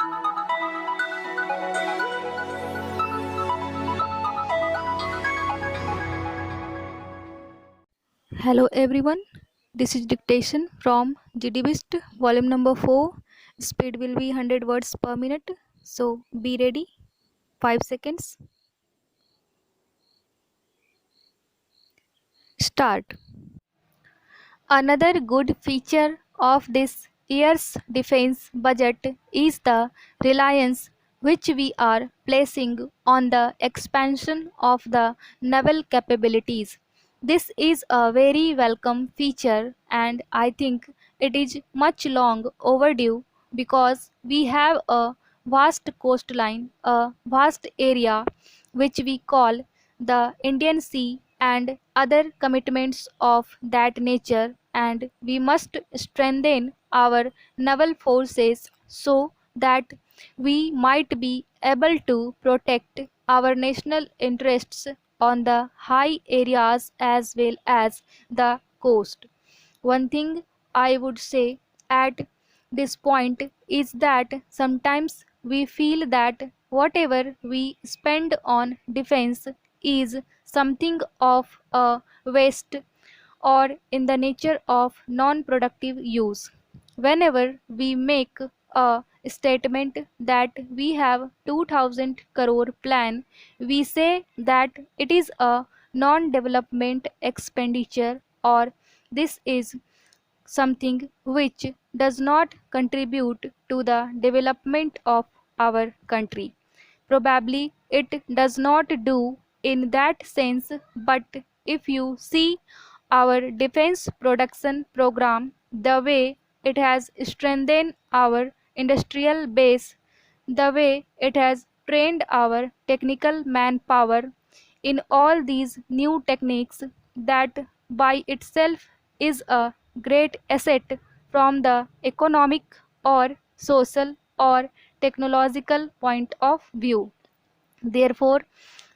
Hello everyone, this is dictation from GD BIST volume number 4. Speed will be 100 words per minute. So be ready. 5 seconds. Start. Another good feature of this year's defense budget is the reliance which we are placing on the expansion of the naval capabilities. This is a very welcome feature, and I think it is much long overdue because we have a vast coastline, a vast area which we call the Indian Sea, and other commitments of that nature, and we must strengthen our naval forces so that we might be able to protect our national interests on the high areas as well as the coast. One thing I would say at this point is that sometimes we feel that whatever we spend on defense is something of a waste or in the nature of non productive use. Whenever we make a statement that we have 2000 crore plan, we say that it is a non development expenditure, or this is something which does not contribute to the development of our country. Probably it does not do in that sense, but if you see our defense production program, the way it has strengthened our industrial base, the way it has trained our technical manpower in all these new techniques, that by itself is a great asset from the economic or social or technological point of view. Therefore,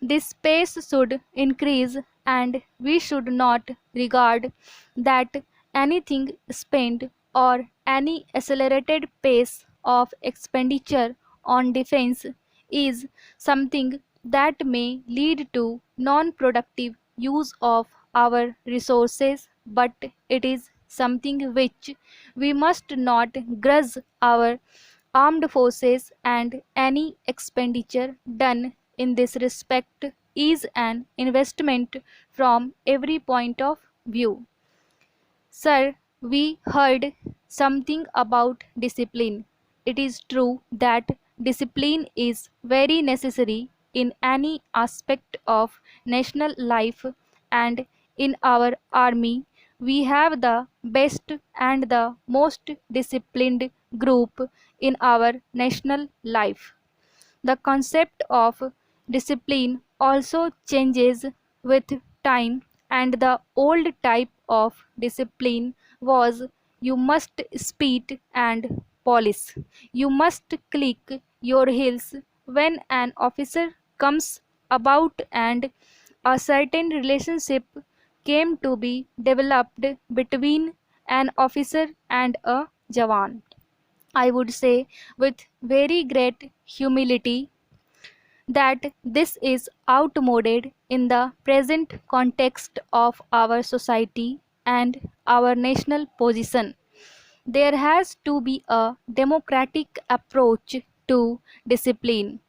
this pace should increase, and we should not regard that anything spent or any accelerated pace of expenditure on defense is something that may lead to non productive use of our resources, but it is something which we must not grudge our armed forces, and any expenditure done in this respect is an investment from every point of view. Sir, we heard something about discipline. It is true that discipline is very necessary in any aspect of national life, and in our army we have the best and the most disciplined group in our national life. The concept of discipline also changes with time, and the old type of discipline was you must speed and polish. You must click your heels when an officer comes about, and a certain relationship came to be developed between an officer and a Jawan. I would say with very great humility that this is outmoded in the present context of our society and our national position. There has to be a democratic approach to discipline.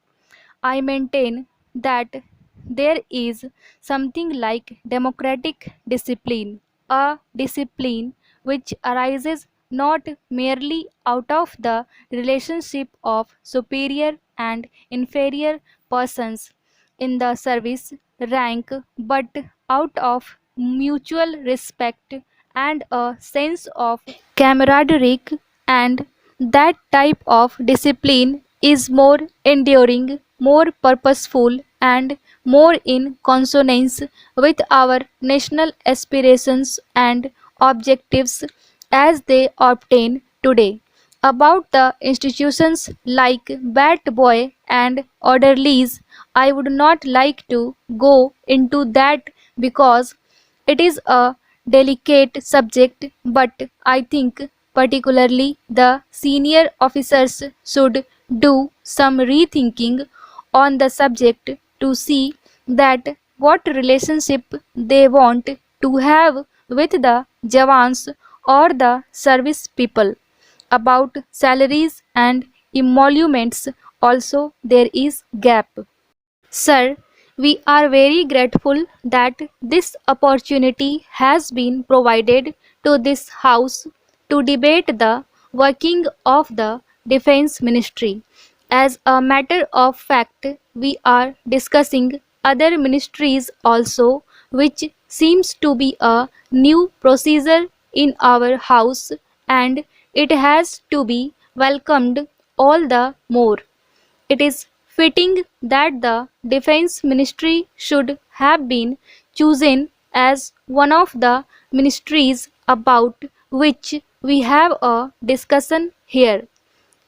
I maintain that there is something like democratic discipline, a discipline which arises not merely out of the relationship of superior and inferior persons in the service rank, but out of mutual respect and a sense of camaraderie, and that type of discipline is more enduring, more purposeful, and more in consonance with our national aspirations and objectives as they obtain today. About the institutions like Bat Boy and Orderlies, I would not like to go into that because it is a delicate subject, but I think particularly the senior officers, should do some rethinking on the subject to see that what relationship they want to have with the Jawans or the service people. About salaries and emoluments also there is gap. Sir, we are very grateful that this opportunity has been provided to this House to debate the working of the Defense Ministry. As a matter of fact, we are discussing other ministries also, which seems to be a new procedure in our House, and it has to be welcomed all the more. It is fitting that the Defense Ministry should have been chosen as one of the ministries about which we have a discussion here.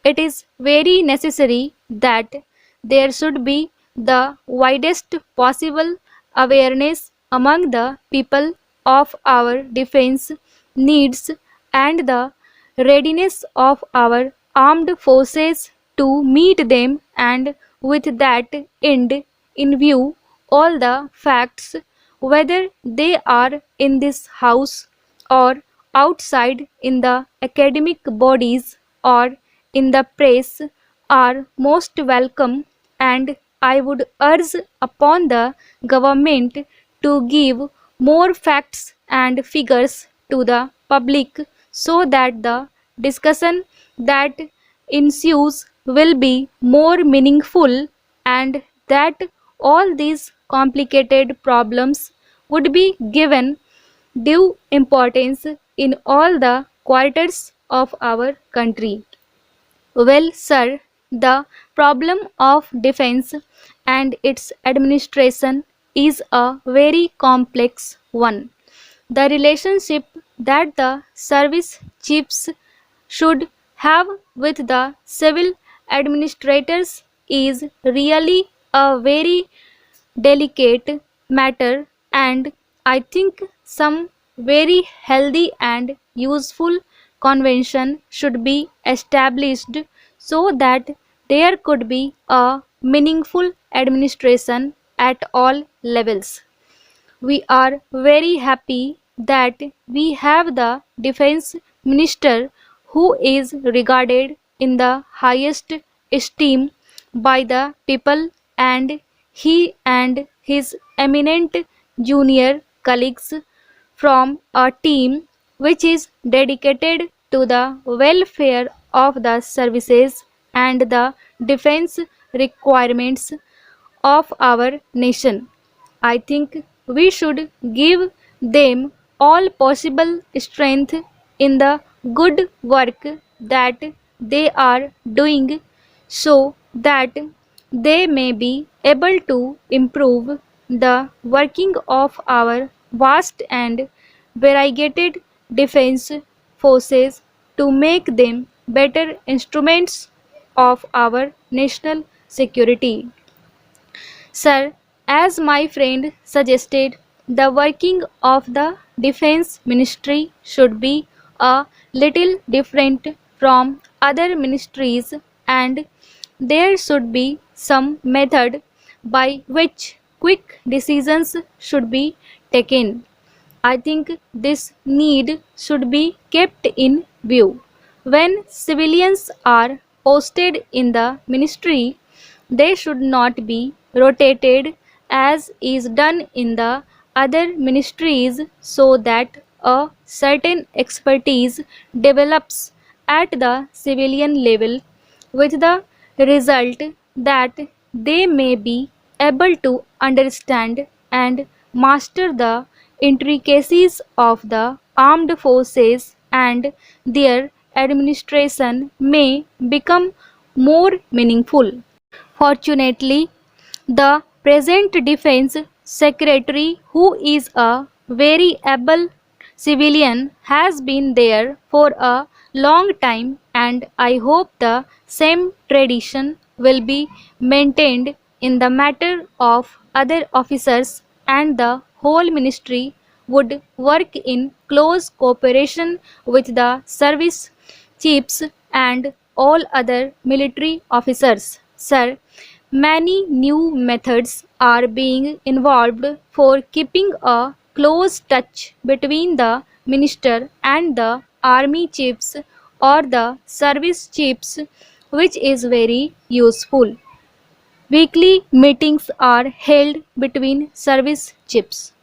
It is very necessary that there should be the widest possible awareness among the people of our defense needs and the readiness of our armed forces to meet them, and with that end in view, all the facts, whether they are in this house or outside in the academic bodies or in the press, are most welcome, and I would urge upon the government to give more facts and figures to the public so that the discussion that ensues will be more meaningful, and that all these complicated problems would be given due importance in all the quarters of our country. Well, sir, the problem of defense and its administration is a very complex one. The relationship that the service chiefs should have with the civil administrators is really a very delicate matter, and I think some very healthy and useful convention should be established so that there could be a meaningful administration at all levels. We are very happy that we have the defense minister who is regarded in the highest esteem by the people, and he and his eminent junior colleagues from a team which is dedicated to the welfare of the services and the defense requirements of our nation. I think we should give them all possible strength in the good work that they are doing so that they may be able to improve the working of our vast and variegated defense forces to make them better instruments of our national security. Sir, as my friend suggested, the working of the Defense Ministry should be a little different from other ministries, and there should be some method by which quick decisions should be taken. I think this need should be kept in view. When civilians are posted in the ministry, they should not be rotated as is done in the other ministries, so that a certain expertise develops at the civilian level, with the result that they may be able to understand and master the intricacies of the armed forces, and their administration may become more meaningful. Fortunately, the present Defense Secretary, who is a very able civilian, has been there for a long time, and I hope the same tradition will be maintained in the matter of other officers, and the whole ministry would work in close cooperation with the service chiefs, and all other military officers. Sir, many new methods are being involved for keeping a close touch between the minister and the army chiefs or the service chiefs, which is very useful. Weekly meetings are held between service chiefs.